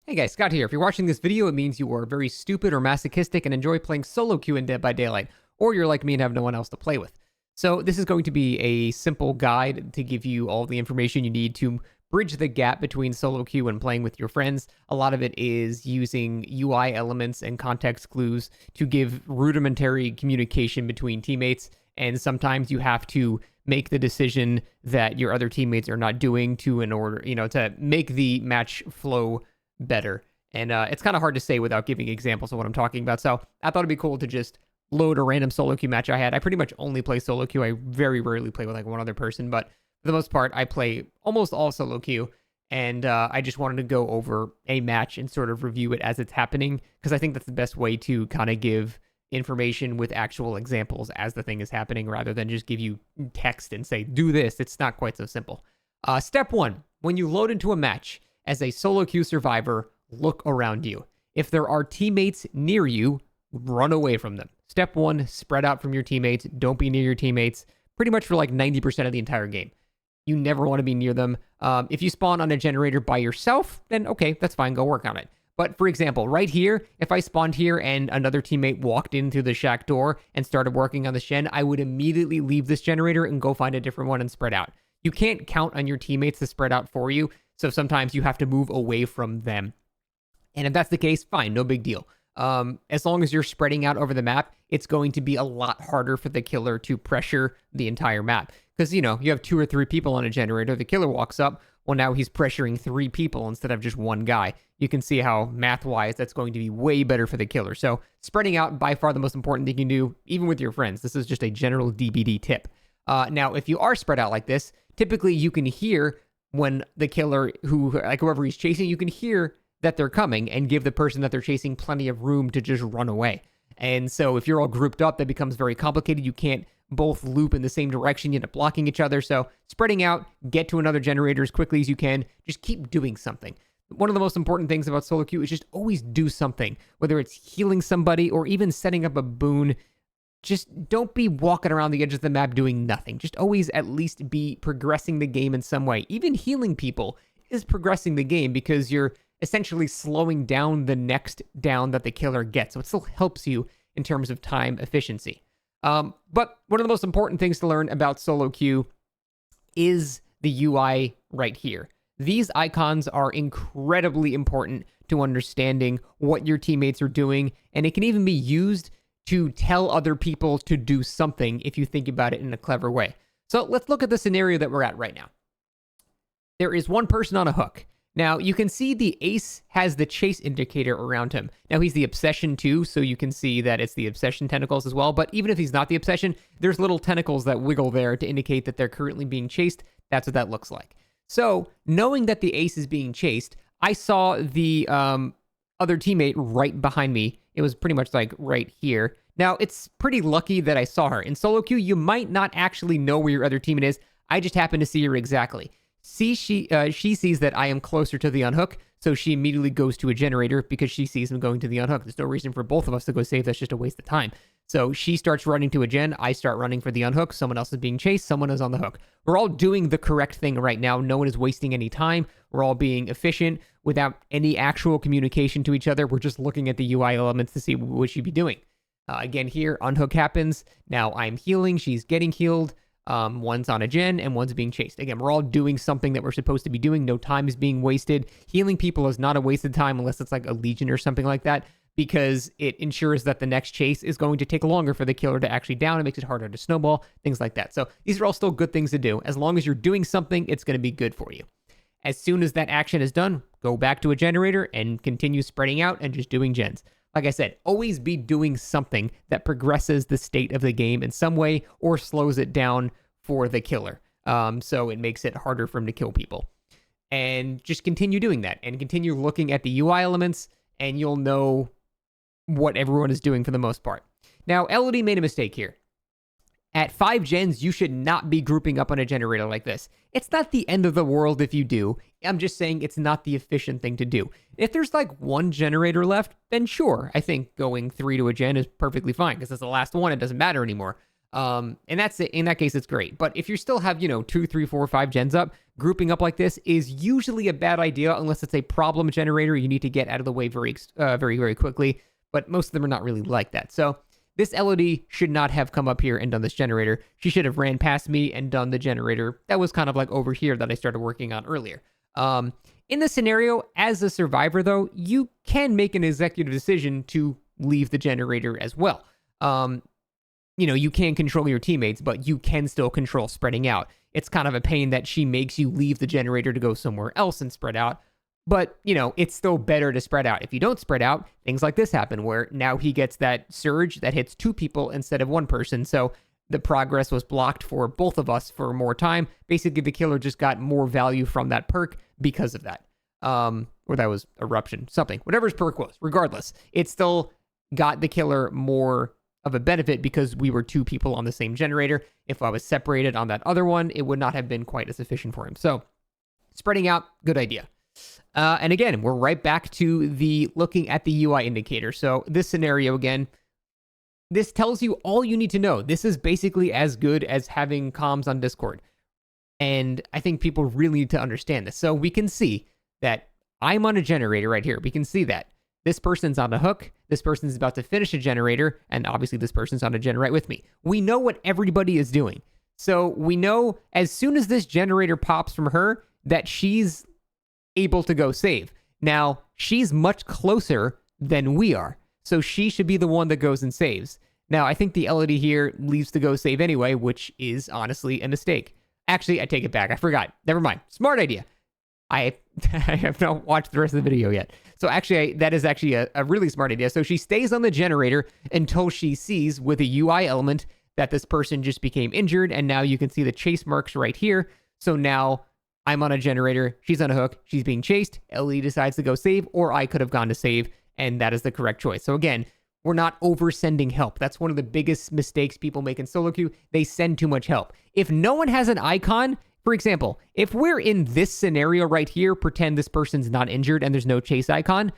Hey guys, Scott here. If you're watching this video, it means you are very stupid or masochistic and enjoy playing solo queue in Dead by Daylight, or you're like me and have no one else to play with. So this is going to be a simple guide to give you all the information you need to bridge the gap between solo queue and playing with your friends. A lot of it is using UI elements and context clues to give rudimentary communication between teammates, and sometimes you have to make the decision that your other teammates are not doing to make the match flow better. And it's kind of hard to say without giving examples of what I'm talking about. So I thought it'd be cool to just load a random solo queue match I had. I pretty much only play solo queue. I very rarely play with like one other person, but for the most part, I play almost all solo queue. And I just wanted to go over a match and sort of review it as it's happening, because I think that's the best way to kind of give information with actual examples as the thing is happening, rather than just give you text and say, do this. It's not quite so simple. Step one, when you load into a match, as a solo queue survivor, look around you. If there are teammates near you, run away from them. Step one, spread out from your teammates. Don't be near your teammates pretty much for like 90% of the entire game. You never want to be near them. If you spawn on a generator by yourself, then okay, that's fine. Go work on it. But for example, right here, if I spawned here and another teammate walked in through the shack door and started working on the gen, I would immediately leave this generator and go find a different one and spread out. You can't count on your teammates to spread out for you. So sometimes you have to move away from them. And if that's the case, fine, no big deal. As long as you're spreading out over the map, it's going to be a lot harder for the killer to pressure the entire map. Because, you have 2 or 3 people on a generator. The killer walks up. Well, now he's pressuring 3 people instead of just 1 guy. You can see how math-wise that's going to be way better for the killer. So spreading out, by far the most important thing you can do, even with your friends. This is just a general DBD tip. Now, if you are spread out like this, typically you can hear when the killer, whoever he's chasing, you can hear that they're coming and give the person that they're chasing plenty of room to just run away. And so if you're all grouped up, that becomes very complicated. You can't both loop in the same direction. You end up blocking each other. So spreading out, get to another generator as quickly as you can. Just keep doing something. One of the most important things about solo queue is just always do something, whether it's healing somebody or even setting up a boon. Just don't be walking around the edge of the map doing nothing. Just always at least be progressing the game in some way. Even healing people is progressing the game, because you're essentially slowing down the next down that the killer gets. So it still helps you in terms of time efficiency. But one of the most important things to learn about solo queue is the UI right here. These icons are incredibly important to understanding what your teammates are doing, and it can even be used to tell other people to do something if you think about it in a clever way. So let's look at the scenario that we're at right now. There is one person on a hook. Now, you can see the ace has the chase indicator around him. Now, he's the obsession too, so you can see that it's the obsession tentacles as well. But even if he's not the obsession, there's little tentacles that wiggle there to indicate that they're currently being chased. That's what that looks like. So, knowing that the ace is being chased, I saw the other teammate right behind me. It was pretty much like right here. Now, it's pretty lucky that I saw her. In solo queue, you might not actually know where your other teammate is. I just happened to see her exactly. She sees that I am closer to the unhook, so she immediately goes to a generator because she sees him going to the unhook. There's no reason for both of us to go save. That's just a waste of time. So she starts running to a gen. I start running for the unhook. Someone else is being chased. Someone is on the hook. We're all doing the correct thing right now. No one is wasting any time. We're all being efficient without any actual communication to each other. We're just looking at the UI elements to see what we should be doing. Again, here, unhook happens. Now I'm healing. She's getting healed. One's on a gen and one's being chased. Again, we're all doing something that we're supposed to be doing. No time is being wasted. Healing people is not a wasted time unless it's like a legion or something like that, because it ensures that the next chase is going to take longer for the killer to actually down. It makes it harder to snowball, things like that. So these are all still good things to do. As long as you're doing something, it's going to be good for you. As soon as that action is done, go back to a generator and continue spreading out and just doing gens. Like I said, always be doing something that progresses the state of the game in some way or slows it down for the killer. So it makes it harder for him to kill people. And just continue doing that and continue looking at the UI elements, and you'll know what everyone is doing for the most part. Now, Elodie made a mistake here. At 5 gens, you should not be grouping up on a generator like this. It's not the end of the world if you do. I'm just saying it's not the efficient thing to do. If there's like 1 generator left, then sure, I think going 3 to a gen is perfectly fine, because it's the last one. It doesn't matter anymore. And that's it. In that case, it's great. But if you still have, 2, 3, 4, 5 gens up, grouping up like this is usually a bad idea unless it's a problem generator you need to get out of the way very quickly. But most of them are not really like that. So this Elodie should not have come up here and done this generator. She should have ran past me and done the generator that was kind of like over here that I started working on earlier. In this scenario, as a survivor, though, you can make an executive decision to leave the generator as well. You can control your teammates, but you can still control spreading out. It's kind of a pain that she makes you leave the generator to go somewhere else and spread out. But, it's still better to spread out. If you don't spread out, things like this happen where now he gets that surge that hits 2 people instead of 1 person. So the progress was blocked for both of us for more time. Basically, the killer just got more value from that perk because of that. Or that was eruption, something. Whatever his perk was, regardless. It still got the killer more of a benefit because we were 2 people on the same generator. If I was separated on that other one, it would not have been quite as efficient for him. So spreading out, good idea. And again, we're right back to the looking at the UI indicator. So this scenario, again, this tells you all you need to know. This is basically as good as having comms on Discord. And I think people really need to understand this. So we can see that I'm on a generator right here. We can see that this person's on a hook. This person's about to finish a generator. And obviously this person's on a gen right with me. We know what everybody is doing. So we know as soon as this generator pops from her that she's able to go save. Now, she's much closer than we are, so she should be the one that goes and saves. Now, I think the Elodie here leaves to go save anyway, which is honestly a mistake. Actually, I take it back. I forgot. Never mind. Smart idea. I have not watched the rest of the video yet. So actually, that is actually a really smart idea. So she stays on the generator until she sees with a UI element that this person just became injured, and now you can see the chase marks right here. So now I'm on a generator, she's on a hook, she's being chased, Ellie decides to go save, or I could have gone to save, and that is the correct choice. So again, we're not over-sending help. That's one of the biggest mistakes people make in solo queue. They send too much help. If no one has an icon, for example, if we're in this scenario right here, pretend this person's not injured and there's no chase icon,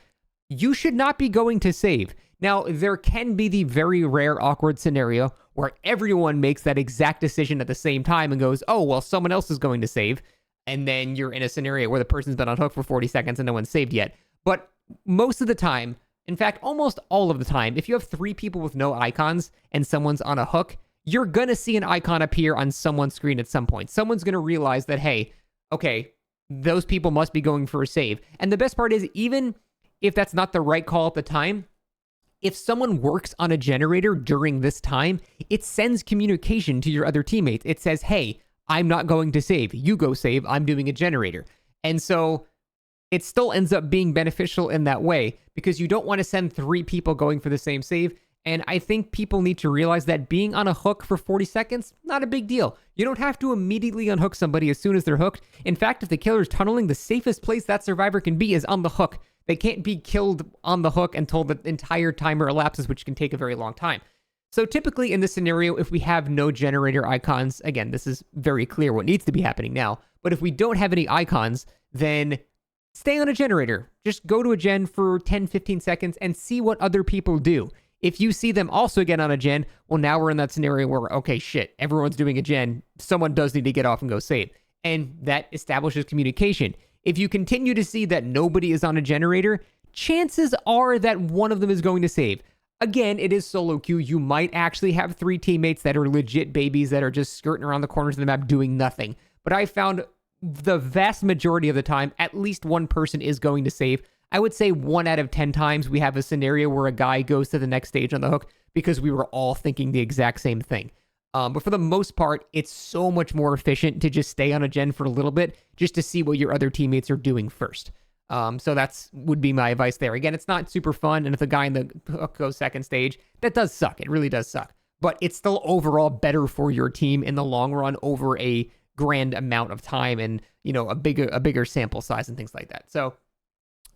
you should not be going to save. Now, there can be the very rare awkward scenario where everyone makes that exact decision at the same time and goes, oh, well, someone else is going to save. And then you're in a scenario where the person's been on hook for 40 seconds and no one's saved yet. But most of the time, in fact, almost all of the time, if you have 3 people with no icons and someone's on a hook, you're going to see an icon appear on someone's screen at some point. Someone's going to realize that, hey, okay, those people must be going for a save. And the best part is, even if that's not the right call at the time, if someone works on a generator during this time, it sends communication to your other teammates. It says, hey, I'm not going to save. You go save. I'm doing a generator. And so it still ends up being beneficial in that way because you don't want to send 3 people going for the same save. And I think people need to realize that being on a hook for 40 seconds, not a big deal. You don't have to immediately unhook somebody as soon as they're hooked. In fact, if the killer's tunneling, the safest place that survivor can be is on the hook. They can't be killed on the hook until the entire timer elapses, which can take a very long time. So typically in this scenario, if we have no generator icons, again, this is very clear what needs to be happening now, but if we don't have any icons, then stay on a generator. Just go to a gen for 10, 15 seconds and see what other people do. If you see them also get on a gen, well, now we're in that scenario where, okay, shit, everyone's doing a gen. Someone does need to get off and go save. And that establishes communication. If you continue to see that nobody is on a generator, chances are that one of them is going to save. Again, it is solo queue. You might actually have 3 teammates that are legit babies that are just skirting around the corners of the map doing nothing. But I found the vast majority of the time, at least one person is going to save. I would say 1 out of 10 times we have a scenario where a guy goes to the next stage on the hook because we were all thinking the exact same thing. But for the most part, it's so much more efficient to just stay on a gen for a little bit just to see what your other teammates are doing first. So that's would be my advice there. Again, it's not super fun, and if the guy in the hook goes second stage, that does suck. It really does suck. But it's still overall better for your team in the long run over a grand amount of time and, a bigger sample size and things like that. So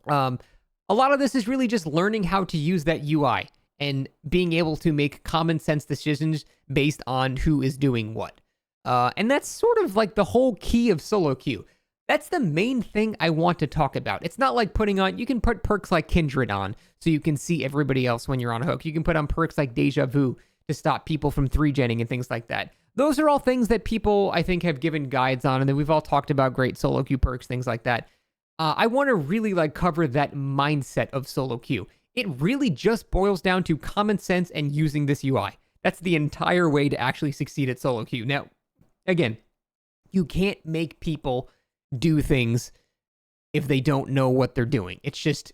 a lot of this is really just learning how to use that UI and being able to make common sense decisions based on who is doing what. And that's sort of like the whole key of solo queue. That's the main thing I want to talk about. It's not like you can put perks like Kindred on so you can see everybody else when you're on a hook. You can put on perks like Deja Vu to stop people from 3-genning and things like that. those are all things that people, I think, have given guides on, and then we've all talked about great solo queue perks, things like that. I want to really cover that mindset of solo queue. It really just boils down to common sense and using this UI. That's the entire way to actually succeed at solo queue. Now, again, you can't make people do things if they don't know what they're doing. It's just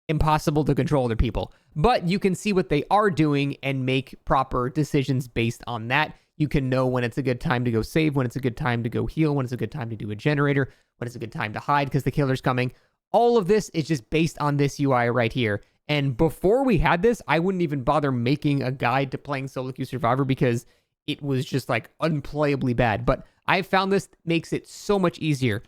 impossible to control other people. But you can see what they are doing and make proper decisions based on that. You can know when it's a good time to go save, when it's a good time to go heal, when it's a good time to do a generator, when it's a good time to hide because the killer's coming. All of this is just based on this UI right here. And before we had this, I wouldn't even bother making a guide to playing solo queue Survivor because it was just unplayably bad. But I found this makes it so much easier.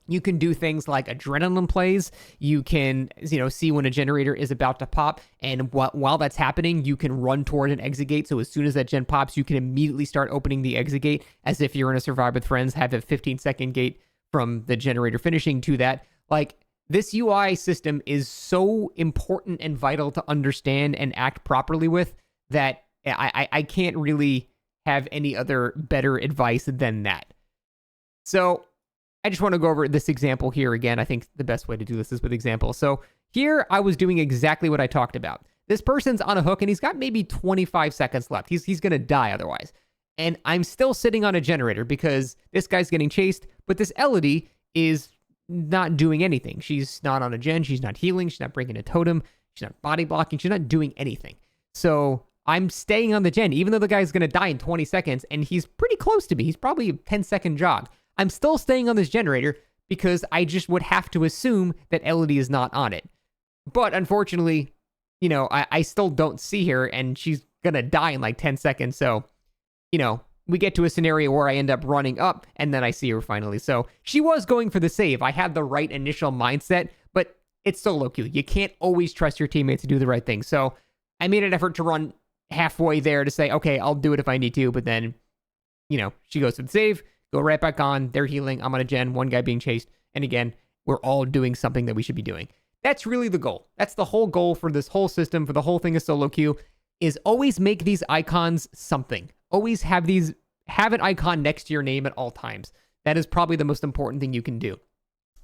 You can do things like adrenaline plays. You can, see when a generator is about to pop. And while that's happening, you can run toward an exit gate. So as soon as that gen pops, you can immediately start opening the exit gate as if you're in a Survivor with Friends, have a 15-second gate from the generator finishing to that. This UI system is so important and vital to understand and act properly with that I can't really have any other better advice than that. So I just want to go over this example here again. I think the best way to do this is with examples. So here I was doing exactly what I talked about. This person's on a hook and he's got maybe 25 seconds left. He's going to die otherwise. And I'm still sitting on a generator because this guy's getting chased, but this Elodie is not doing anything. She's not on a gen. She's not healing. She's not bringing a totem. She's not body blocking. She's not doing anything. So I'm staying on the gen, even though the guy's going to die in 20 seconds and he's pretty close to me. He's probably a 10-second jog. I'm still staying on this generator because I just would have to assume that Elodie is not on it. But unfortunately, I still don't see her and she's going to die in 10 seconds. So, we get to a scenario where I end up running up and then I see her finally. So she was going for the save. I had the right initial mindset, but it's solo queue. You can't always trust your teammates to do the right thing. So I made an effort to run halfway there to say, okay, I'll do it if I need to. But then, she goes for the save, go right back on. They're healing. I'm on a gen, one guy being chased. And again, we're all doing something that we should be doing. That's really the goal. That's the whole goal for this whole system, for the whole thing of solo queue, is always make these icons something. Always have an icon next to your name at all times. That is probably the most important thing you can do.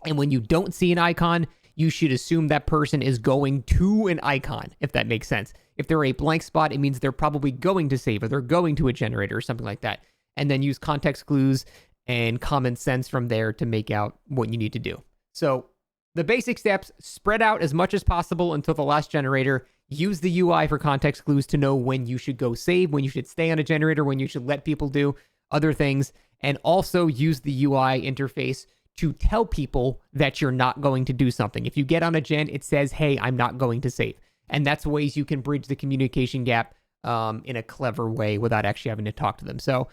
And when you don't see an icon, you should assume that person is going to an icon, if that makes sense. If they're a blank spot, it means they're probably going to save or they're going to a generator or something like that. And then use context clues and common sense from there to make out what you need to do. So the basic steps: spread out as much as possible until the last generator. Use the UI for context clues to know when you should go save, when you should stay on a generator, when you should let people do other things. And also use the UI interface to tell people that you're not going to do something. If you get on a gen, it says, hey, I'm not going to save. And that's ways you can bridge the communication gap in a clever way without actually having to talk to them. So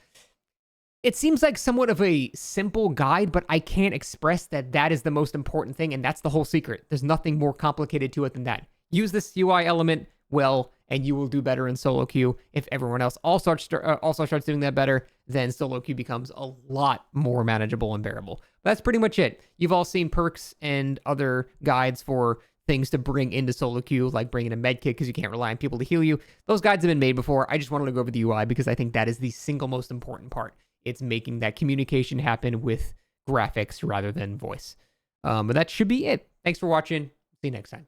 it seems like somewhat of a simple guide, but I can't express that is the most important thing, and that's the whole secret. There's nothing more complicated to it than that. Use this UI element well, and you will do better in solo queue. If everyone else also starts doing that better, then solo queue becomes a lot more manageable and bearable. But that's pretty much it. You've all seen perks and other guides for things to bring into solo queue, like bringing a med kit because you can't rely on people to heal you. Those guides have been made before. I just wanted to go over the UI because I think that is the single most important part. It's making that communication happen with graphics rather than voice. But that should be it. Thanks for watching. See you next time.